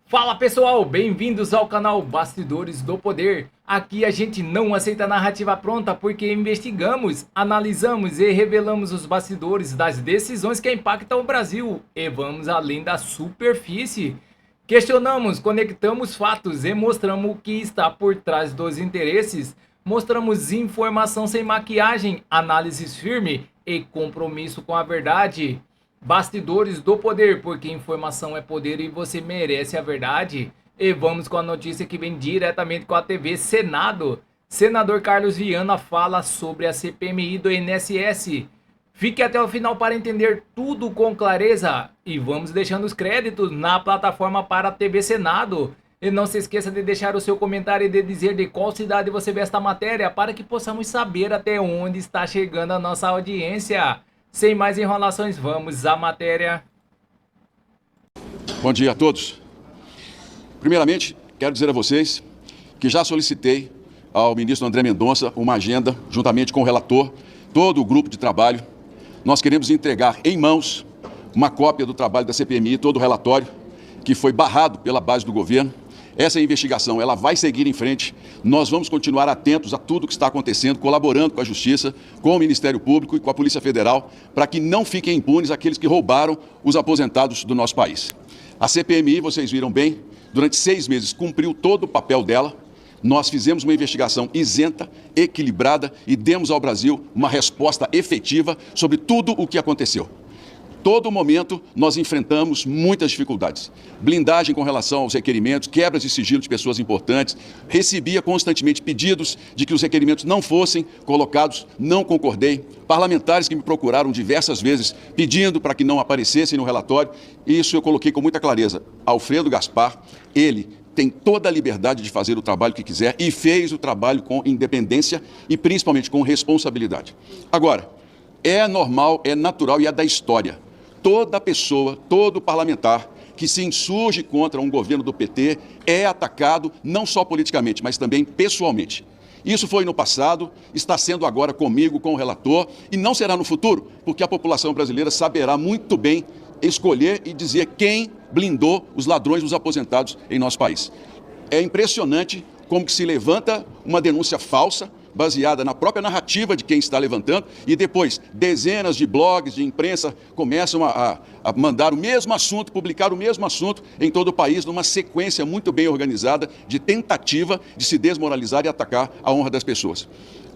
Fala pessoal, bem-vindos ao canal Bastidores do Poder. Aqui a gente não aceita narrativa pronta porque investigamos, analisamos e revelamos os bastidores das decisões que impactam o Brasil e vamos além da superfície. Questionamos, conectamos fatos e mostramos o que está por trás dos interesses. Mostramos informação sem maquiagem, análises firme e compromisso com a verdade. Bastidores do Poder, porque informação é poder e você merece a verdade. E vamos com a notícia que vem diretamente com a TV Senado. Senador Carlos Viana fala sobre a CPMI do INSS. Fique até o final para entender tudo com clareza. E vamos deixando os créditos na plataforma para a TV Senado. E não se esqueça de deixar o seu comentário e de dizer de qual cidade você vê esta matéria para que possamos saber até onde está chegando a nossa audiência. Sem mais enrolações, vamos à matéria. Bom dia a todos. Primeiramente, quero dizer a vocês que já solicitei ao ministro André Mendonça uma agenda, juntamente com o relator, todo o grupo de trabalho. Nós queremos entregar em mãos uma cópia do trabalho da CPMI, todo o relatório, que foi barrado pela base do governo. Essa investigação ela vai seguir em frente, nós vamos continuar atentos a tudo que está acontecendo, colaborando com a Justiça, com o Ministério Público e com a Polícia Federal, para que não fiquem impunes aqueles que roubaram os aposentados do nosso país. A CPMI, vocês viram bem, durante 6 meses cumpriu todo o papel dela. Nós fizemos uma investigação isenta, equilibrada e demos ao Brasil uma resposta efetiva sobre tudo o que aconteceu. Todo momento nós enfrentamos muitas dificuldades. Blindagem com relação aos requerimentos, quebras de sigilo de pessoas importantes. Recebia constantemente pedidos de que os requerimentos não fossem colocados, não concordei. Parlamentares que me procuraram diversas vezes pedindo para que não aparecessem no relatório. Isso eu coloquei com muita clareza. Alfredo Gaspar, ele tem toda a liberdade de fazer o trabalho que quiser e fez o trabalho com independência e principalmente com responsabilidade. Agora, é normal, é natural e é da história. Toda pessoa, todo parlamentar que se insurge contra um governo do PT é atacado não só politicamente, mas também pessoalmente. Isso foi no passado, está sendo agora comigo, com o relator, e não será no futuro, porque a população brasileira saberá muito bem escolher e dizer quem blindou os ladrões dos aposentados em nosso país. É impressionante como que se levanta uma denúncia falsa, baseada na própria narrativa de quem está levantando, e depois dezenas de blogs, de imprensa, começam a mandar o mesmo assunto, publicar o mesmo assunto em todo o país, numa sequência muito bem organizada de tentativa de se desmoralizar e atacar a honra das pessoas.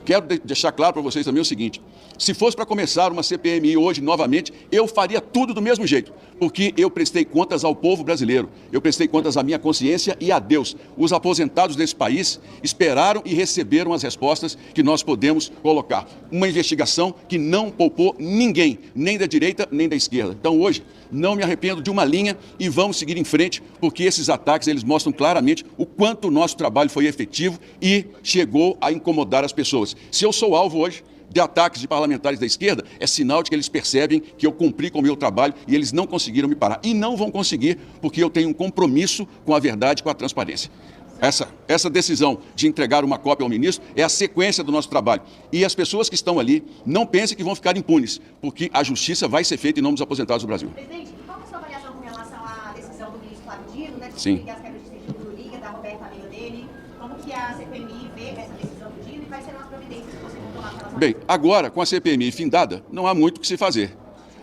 Quero deixar claro para vocês também o seguinte: se fosse para começar uma CPMI hoje novamente, eu faria tudo do mesmo jeito, porque eu prestei contas ao povo brasileiro, eu prestei contas à minha consciência e a Deus. Os aposentados desse país esperaram e receberam as respostas que nós podemos colocar. Uma investigação que não poupou ninguém, nem da direita nem da esquerda. Então hoje, não me arrependo de uma linha e vamos seguir em frente, porque esses ataques eles mostram claramente o quanto o nosso trabalho foi efetivo e chegou a incomodar as pessoas. Se eu sou alvo hoje de ataques de parlamentares da esquerda, é sinal de que eles percebem que eu cumpri com o meu trabalho e eles não conseguiram me parar. E não vão conseguir, porque eu tenho um compromisso com a verdade e com a transparência. Essa decisão de entregar uma cópia ao ministro é a sequência do nosso trabalho. E as pessoas que estão ali não pensem que vão ficar impunes, porque a justiça vai ser feita em nome dos aposentados do Brasil. Presidente, qual é a sua avaliação com relação à decisão do ministro Flávio Dino, né, de Sim. ligar as quebras de sigilo do Liga, da Roberta, amiga dele? Como que a CPMI vê essa decisão do Dino e quais serão as providências que vocês vão tomar com relação a Bem, agora, com a CPMI findada, não há muito o que se fazer.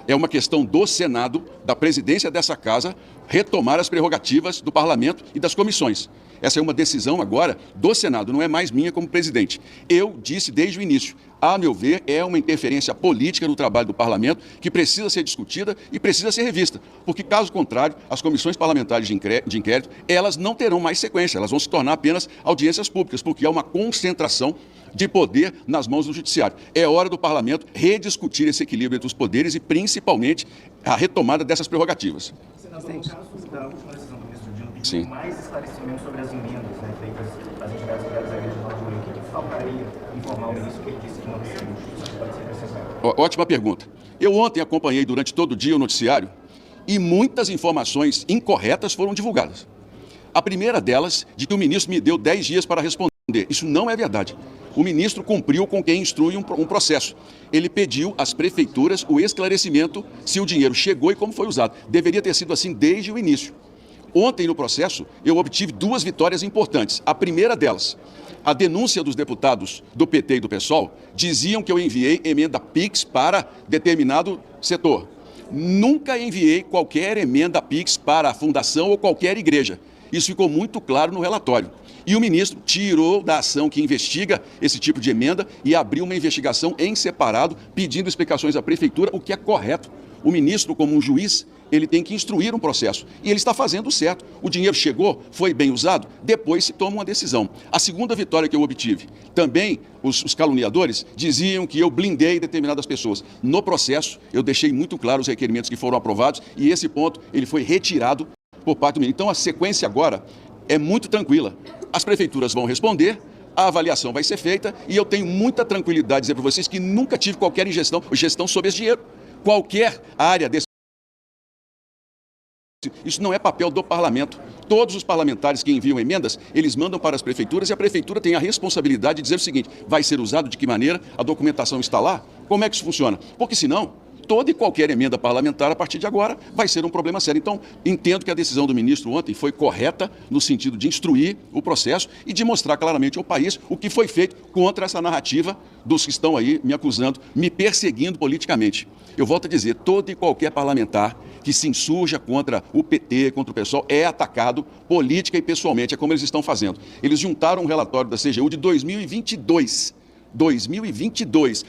É uma questão do Senado, da presidência dessa casa, retomar as prerrogativas do parlamento e das comissões. Essa é uma decisão agora do Senado, não é mais minha como presidente. Eu disse desde o início, a meu ver, é uma interferência política no trabalho do parlamento que precisa ser discutida e precisa ser revista, porque caso contrário, as comissões parlamentares de inquérito, elas não terão mais sequência, elas vão se tornar apenas audiências públicas, porque é uma concentração de poder nas mãos do judiciário. É hora do parlamento rediscutir esse equilíbrio entre os poderes e, principalmente, a retomada dessas prerrogativas. Senador, no caso da última decisão do ministro Dino, Sim. pediu mais esclarecimentos sobre as emendas, né, feitas às entidades criadas à Igreja do Norte. O que faltaria informar o ministro que ele disse que não recebeu? Isso pode ser necessário. Ótima pergunta. Eu ontem acompanhei durante todo o dia o noticiário e muitas informações incorretas foram divulgadas. A primeira delas, de que o ministro me deu 10 dias para responder. Isso não é verdade. O ministro cumpriu com quem instrui um processo. Ele pediu às prefeituras o esclarecimento se o dinheiro chegou e como foi usado. Deveria ter sido assim desde o início. Ontem, no processo, eu obtive 2 vitórias importantes. A primeira delas, a denúncia dos deputados do PT e do PSOL diziam que eu enviei emenda PIX para determinado setor. Nunca enviei qualquer emenda PIX para a fundação ou qualquer igreja. Isso ficou muito claro no relatório. E o ministro tirou da ação que investiga esse tipo de emenda e abriu uma investigação em separado, pedindo explicações à prefeitura, o que é correto. O ministro, como um juiz, ele tem que instruir um processo. E ele está fazendo certo. O dinheiro chegou, foi bem usado, depois se toma uma decisão. A segunda vitória que eu obtive, também os caluniadores diziam que eu blindei determinadas pessoas. No processo, eu deixei muito claro os requerimentos que foram aprovados e esse ponto ele foi retirado por parte do ministro. Então, a sequência agora é muito tranquila. As prefeituras vão responder, a avaliação vai ser feita e eu tenho muita tranquilidade de dizer para vocês que nunca tive qualquer gestão sobre esse dinheiro. Qualquer área desse... Isso não é papel do parlamento. Todos os parlamentares que enviam emendas, eles mandam para as prefeituras e a prefeitura tem a responsabilidade de dizer o seguinte: vai ser usado de que maneira, a documentação está lá, como é que isso funciona? Porque senão, toda e qualquer emenda parlamentar a partir de agora vai ser um problema sério. Então, entendo que a decisão do ministro ontem foi correta no sentido de instruir o processo e de mostrar claramente ao país o que foi feito contra essa narrativa dos que estão aí me acusando, me perseguindo politicamente. Eu volto a dizer, todo e qualquer parlamentar que se insurja contra o PT, contra o PSOL, é atacado política e pessoalmente, é como eles estão fazendo. Eles juntaram um relatório da CGU de 2022,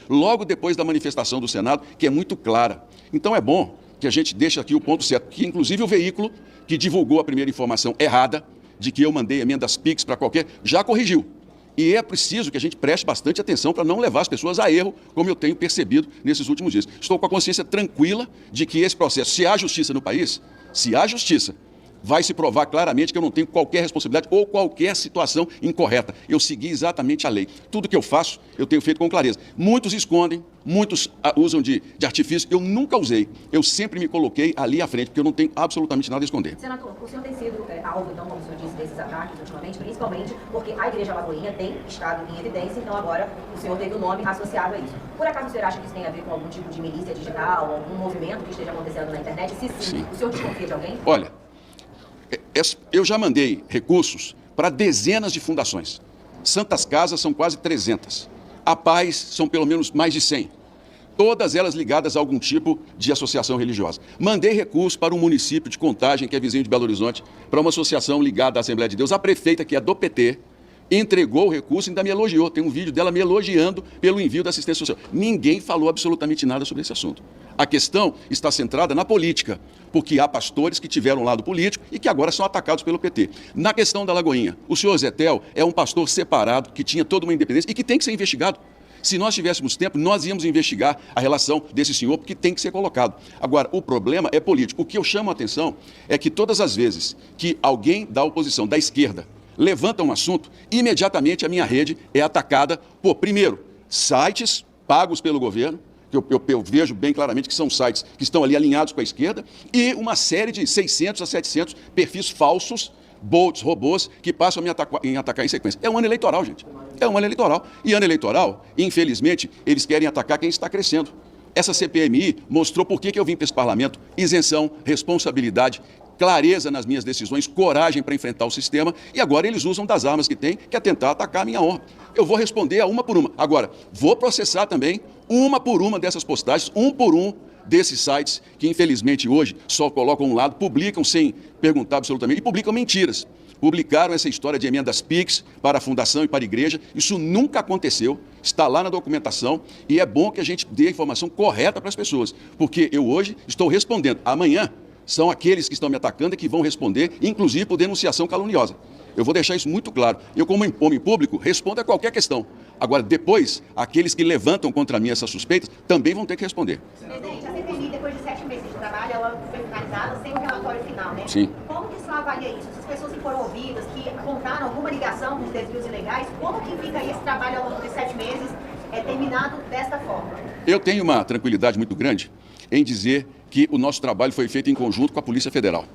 logo depois da manifestação do Senado, que é muito clara. Então é bom que a gente deixe aqui o ponto certo, que inclusive o veículo que divulgou a primeira informação errada, de que eu mandei emendas PIX para qualquer, já corrigiu. E é preciso que a gente preste bastante atenção para não levar as pessoas a erro, como eu tenho percebido nesses últimos dias. Estou com a consciência tranquila de que esse processo, se há justiça no país, se há justiça, vai se provar claramente que eu não tenho qualquer responsabilidade ou qualquer situação incorreta. Eu segui exatamente a lei. Tudo que eu faço, eu tenho feito com clareza. Muitos escondem, muitos usam de artifício. Eu nunca usei. Eu sempre me coloquei ali à frente, porque eu não tenho absolutamente nada a esconder. Senador, o senhor tem sido alvo, então, como o senhor disse, desses ataques ultimamente, principalmente porque a Igreja Lagoinha tem estado em evidência, então agora o senhor teve o nome associado a isso. Por acaso o senhor acha que isso tem a ver com algum tipo de milícia digital, algum movimento que esteja acontecendo na internet? Se sim, o senhor desconfia de alguém? Olha, eu já mandei recursos para dezenas de fundações. Santas Casas são quase 300. A Paz são pelo menos mais de 100. Todas elas ligadas a algum tipo de associação religiosa. Mandei recursos para um município de Contagem, que é vizinho de Belo Horizonte, para uma associação ligada à Assembleia de Deus. A prefeita, que é do PT, entregou o recurso e ainda me elogiou. Tem um vídeo dela me elogiando pelo envio da assistência social. Ninguém falou absolutamente nada sobre esse assunto. A questão está centrada na política, porque há pastores que tiveram um lado político e que agora são atacados pelo PT. Na questão da Lagoinha, o senhor Zetel é um pastor separado, que tinha toda uma independência e que tem que ser investigado. Se nós tivéssemos tempo, nós íamos investigar a relação desse senhor, porque tem que ser colocado. Agora, o problema é político. O que eu chamo a atenção é que todas as vezes que alguém da oposição, da esquerda, levanta um assunto, imediatamente a minha rede é atacada por, primeiro, sites pagos pelo governo, que eu vejo bem claramente que são sites que estão ali alinhados com a esquerda, e uma série de 600 a 700 perfis falsos, bots, robôs, que passam a me atacar em sequência. É um ano eleitoral, gente. É um ano eleitoral. E ano eleitoral, infelizmente, eles querem atacar quem está crescendo. Essa CPMI mostrou por que eu vim para esse parlamento: isenção, responsabilidade, clareza nas minhas decisões, coragem para enfrentar o sistema, e agora eles usam das armas que têm, que é tentar atacar a minha honra. Eu vou responder a uma por uma. Agora, vou processar também uma por uma dessas postagens, um por um desses sites que, infelizmente, hoje só colocam um lado, publicam sem perguntar absolutamente, e publicam mentiras. Publicaram essa história de emendas PIX para a fundação e para a igreja. Isso nunca aconteceu, está lá na documentação, e é bom que a gente dê a informação correta para as pessoas, porque eu hoje estou respondendo. Amanhã são aqueles que estão me atacando e que vão responder, inclusive por denunciação caluniosa. Eu vou deixar isso muito claro. Eu, como homem público, respondo a qualquer questão. Agora, depois, aqueles que levantam contra mim essas suspeitas também vão ter que responder. Presidente, a CPMI, depois de 7 meses de trabalho, ela foi finalizada sem o relatório final, né? Sim. Como que o senhor avalia isso? Se as pessoas que foram ouvidas, que apontaram alguma ligação com os desvios ilegais, como que fica esse trabalho ao longo de 7 meses terminado desta forma? Eu tenho uma tranquilidade muito grande em dizer que o nosso trabalho foi feito em conjunto com a Polícia Federal.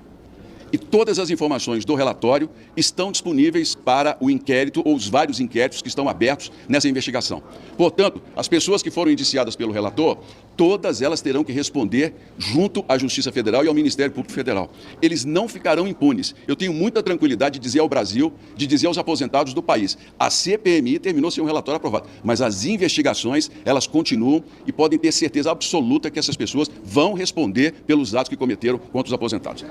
E todas as informações do relatório estão disponíveis para o inquérito ou os vários inquéritos que estão abertos nessa investigação. Portanto, as pessoas que foram indiciadas pelo relator, todas elas terão que responder junto à Justiça Federal e ao Ministério Público Federal. Eles não ficarão impunes. Eu tenho muita tranquilidade de dizer ao Brasil, de dizer aos aposentados do país, a CPMI terminou sem um relatório aprovado, mas as investigações, elas continuam e podem ter certeza absoluta que essas pessoas vão responder pelos atos que cometeram contra os aposentados.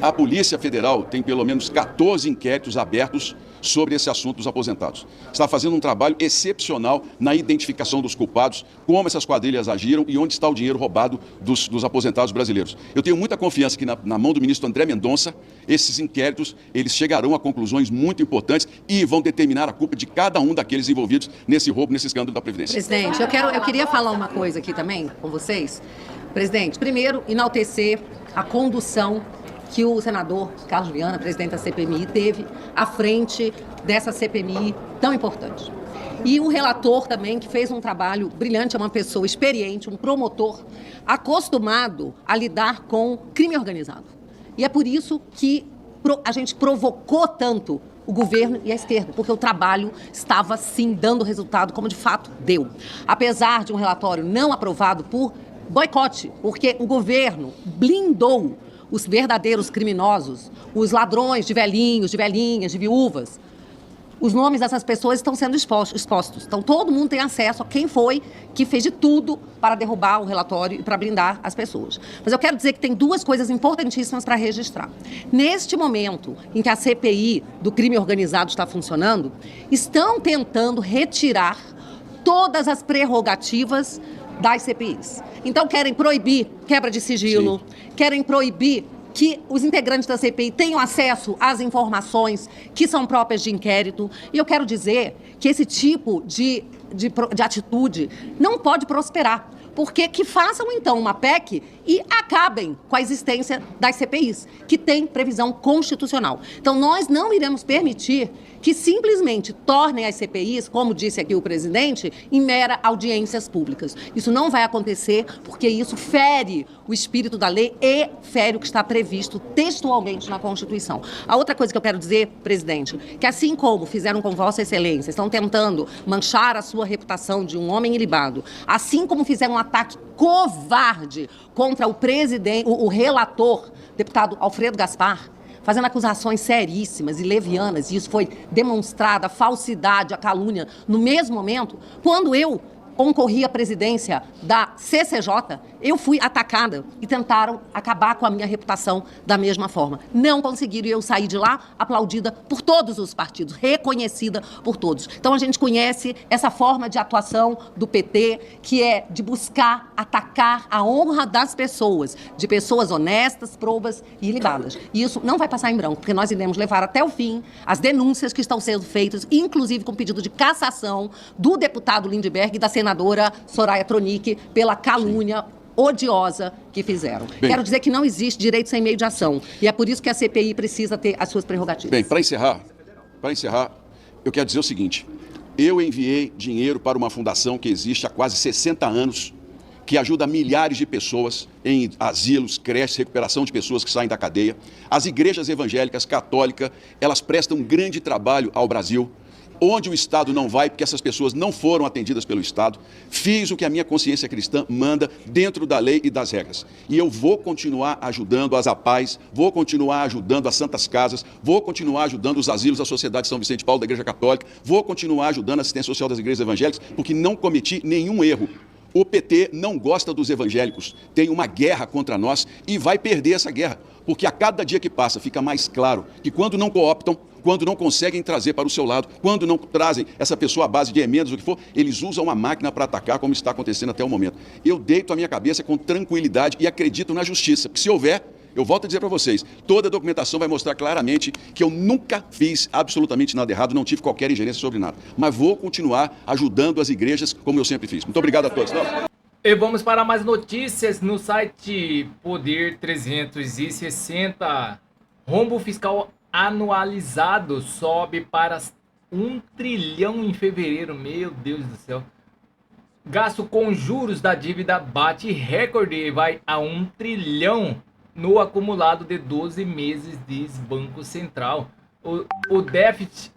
A Polícia Federal tem pelo menos 14 inquéritos abertos sobre esse assunto dos aposentados. Está fazendo um trabalho excepcional na identificação dos culpados, como essas quadrilhas agiram e onde está o dinheiro roubado dos aposentados brasileiros. Eu tenho muita confiança que na mão do ministro André Mendonça, esses inquéritos, eles chegarão a conclusões muito importantes e vão determinar a culpa de cada um daqueles envolvidos nesse roubo, nesse escândalo da Previdência. Presidente, eu queria falar uma coisa aqui também com vocês. Presidente, primeiro, enaltecer a condução que o senador Carlos Viana, presidente da CPMI, teve à frente dessa CPMI tão importante. E o relator também, que fez um trabalho brilhante, é uma pessoa experiente, um promotor acostumado a lidar com crime organizado. E é por isso que a gente provocou tanto o governo e a esquerda, porque o trabalho estava, sim, dando resultado, como de fato deu. Apesar de um relatório não aprovado por boicote, porque o governo blindou os verdadeiros criminosos, os ladrões de velhinhos, de velhinhas, de viúvas. Os nomes dessas pessoas estão sendo expostos. Então, todo mundo tem acesso a quem foi que fez de tudo para derrubar o relatório e para blindar as pessoas. Mas eu quero dizer que tem duas coisas importantíssimas para registrar. Neste momento em que a CPI do crime organizado está funcionando, estão tentando retirar todas as prerrogativas das CPIs. Então, querem proibir quebra de sigilo, querem proibir que os integrantes da CPI tenham acesso às informações que são próprias de inquérito. E eu quero dizer que esse tipo de atitude não pode prosperar. Porque que façam, então, uma PEC e acabem com a existência das CPIs, que tem previsão constitucional. Então, nós não iremos permitir que simplesmente tornem as CPIs, como disse aqui o presidente, em mera audiências públicas. Isso não vai acontecer porque isso fere o espírito da lei e fere o que está previsto textualmente na Constituição. A outra coisa que eu quero dizer, presidente, que assim como fizeram com Vossa Excelência, estão tentando manchar a sua reputação de um homem ilibado, assim como fizeram um ataque covarde contra o presidente, o relator, deputado Alfredo Gaspar, fazendo acusações seríssimas e levianas, e isso foi demonstrada, a falsidade, a calúnia, no mesmo momento, quando eu concorri à presidência da CCJ, eu fui atacada e tentaram acabar com a minha reputação da mesma forma. Não conseguiram e eu saí de lá aplaudida por todos os partidos, reconhecida por todos. Então a gente conhece essa forma de atuação do PT, que é de buscar atacar a honra das pessoas, de pessoas honestas, probas e ilibadas. E isso não vai passar em branco, porque nós iremos levar até o fim as denúncias que estão sendo feitas, inclusive com pedido de cassação do deputado Lindbergh e da senadora Soraya Tronic pela calúnia odiosa que fizeram. Bem, quero dizer que não existe direito sem meio de ação. E é por isso que a CPI precisa ter as suas prerrogativas. Bem, para encerrar, eu quero dizer o seguinte. Eu enviei dinheiro para uma fundação que existe há quase 60 anos, que ajuda milhares de pessoas em asilos, creches, recuperação de pessoas que saem da cadeia. As igrejas evangélicas, católicas, elas prestam um grande trabalho ao Brasil, onde o Estado não vai, porque essas pessoas não foram atendidas pelo Estado. Fiz o que a minha consciência cristã manda dentro da lei e das regras. E eu vou continuar ajudando as APAES, vou continuar ajudando as Santas Casas, vou continuar ajudando os asilos da Sociedade São Vicente de Paulo da Igreja Católica, vou continuar ajudando a assistência social das igrejas evangélicas, porque não cometi nenhum erro. O PT não gosta dos evangélicos, tem uma guerra contra nós e vai perder essa guerra, porque a cada dia que passa fica mais claro que quando não cooptam, quando não conseguem trazer para o seu lado, quando não trazem essa pessoa à base de emendas, o que for, eles usam uma máquina para atacar, como está acontecendo até o momento. Eu deito a minha cabeça com tranquilidade e acredito na justiça, porque se houver, eu volto a dizer para vocês, toda a documentação vai mostrar claramente que eu nunca fiz absolutamente nada errado, não tive qualquer ingerência sobre nada. Mas vou continuar ajudando as igrejas como eu sempre fiz. Muito obrigado a todos. E vamos para mais notícias no site Poder 360. Rombo fiscal anualizado sobe para 1 trilhão em fevereiro. Meu Deus do céu. Gasto com juros da dívida bate recorde e vai a 1 trilhão no acumulado de 12 meses, diz Banco Central. O déficit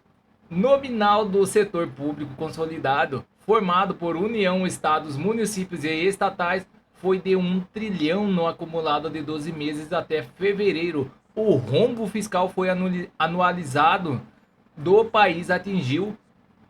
nominal do setor público consolidado, formado por União, estados, municípios e estatais, foi de 1 trilhão no acumulado de 12 meses até fevereiro. O rombo fiscal foi anualizado do país atingiu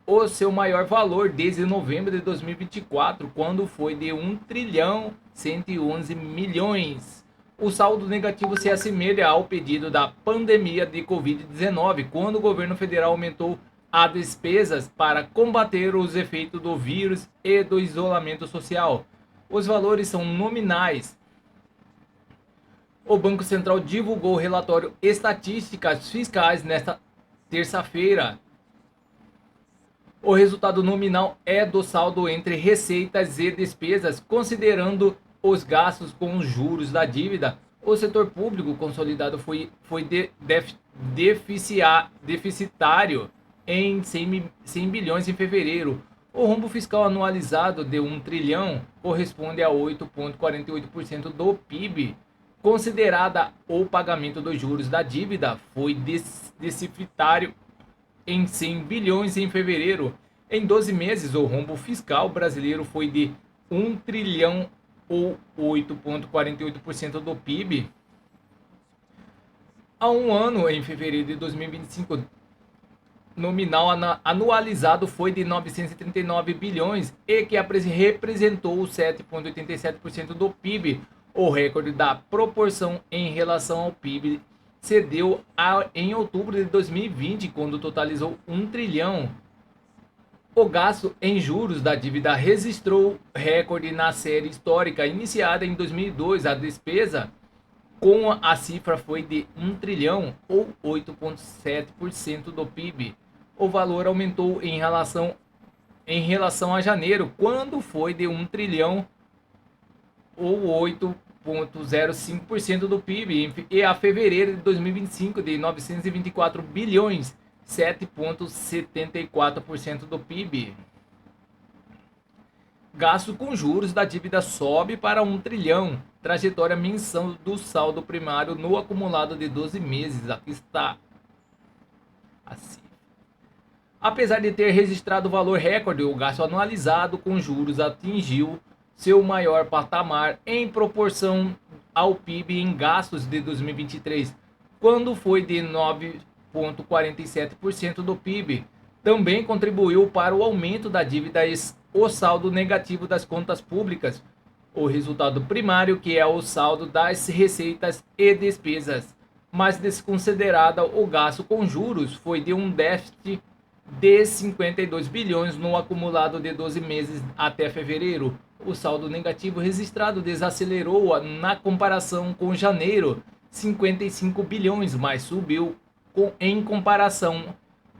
o seu maior valor desde novembro de 2024, quando foi de 1 trilhão 111 milhões. O saldo negativo se assemelha ao pedido da pandemia de Covid-19, quando o governo federal aumentou as despesas para combater os efeitos do vírus e do isolamento social. Os valores são nominais. O Banco Central divulgou o relatório Estatísticas Fiscais nesta terça-feira. O resultado nominal é do saldo entre receitas e despesas, considerando os gastos com os juros da dívida. O setor público consolidado foi deficitário em 100 bilhões em fevereiro. O rombo fiscal anualizado de 1 trilhão corresponde a 8,48% do PIB. Considerada o pagamento dos juros da dívida, foi deficitário em 100 bilhões em fevereiro. Em 12 meses, o rombo fiscal brasileiro foi de 1 trilhão ou 8,48% do PIB. Há um ano, em fevereiro de 2025, nominal anualizado foi de 939 bilhões e que representou 7,87% do PIB. O recorde da proporção em relação ao PIB cedeu em outubro de 2020, quando totalizou 1 trilhão. O gasto em juros da dívida registrou recorde na série histórica iniciada em 2002. A despesa com a cifra foi de 1 trilhão ou 8,7% do PIB. O valor aumentou em relação a janeiro, quando foi de 1 trilhão ou 8,05% do PIB, e a fevereiro de 2025 de 924 bilhões, 7,74% do PIB. Gasto com juros da dívida sobe para 1 trilhão. Trajetória mensal do saldo primário no acumulado de 12 meses. Aqui está assim. Apesar de ter registrado valor recorde, o gasto anualizado com juros atingiu seu maior patamar em proporção ao PIB em gastos de 2023, quando foi de 9,47% do PIB. Também contribuiu para o aumento da dívida e o saldo negativo das contas públicas, o resultado primário, que é o saldo das receitas e despesas, mas desconsiderada o gasto com juros, foi de um déficit de 52 bilhões no acumulado de 12 meses até fevereiro. O saldo negativo registrado desacelerou na comparação com janeiro, 55 bilhões, mas subiu em comparação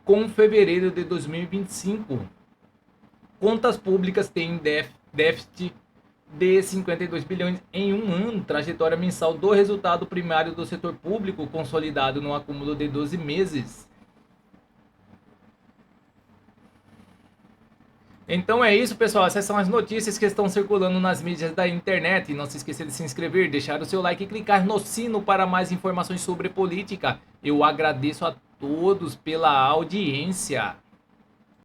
com fevereiro de 2025. Contas públicas têm déficit de 52 bilhões em um ano. Trajetória mensal do resultado primário do setor público consolidado no acúmulo de 12 meses. Então é isso, pessoal. Essas são as notícias que estão circulando nas mídias da internet. E não se esqueça de se inscrever, deixar o seu like e clicar no sino para mais informações sobre política. Eu agradeço a todos pela audiência.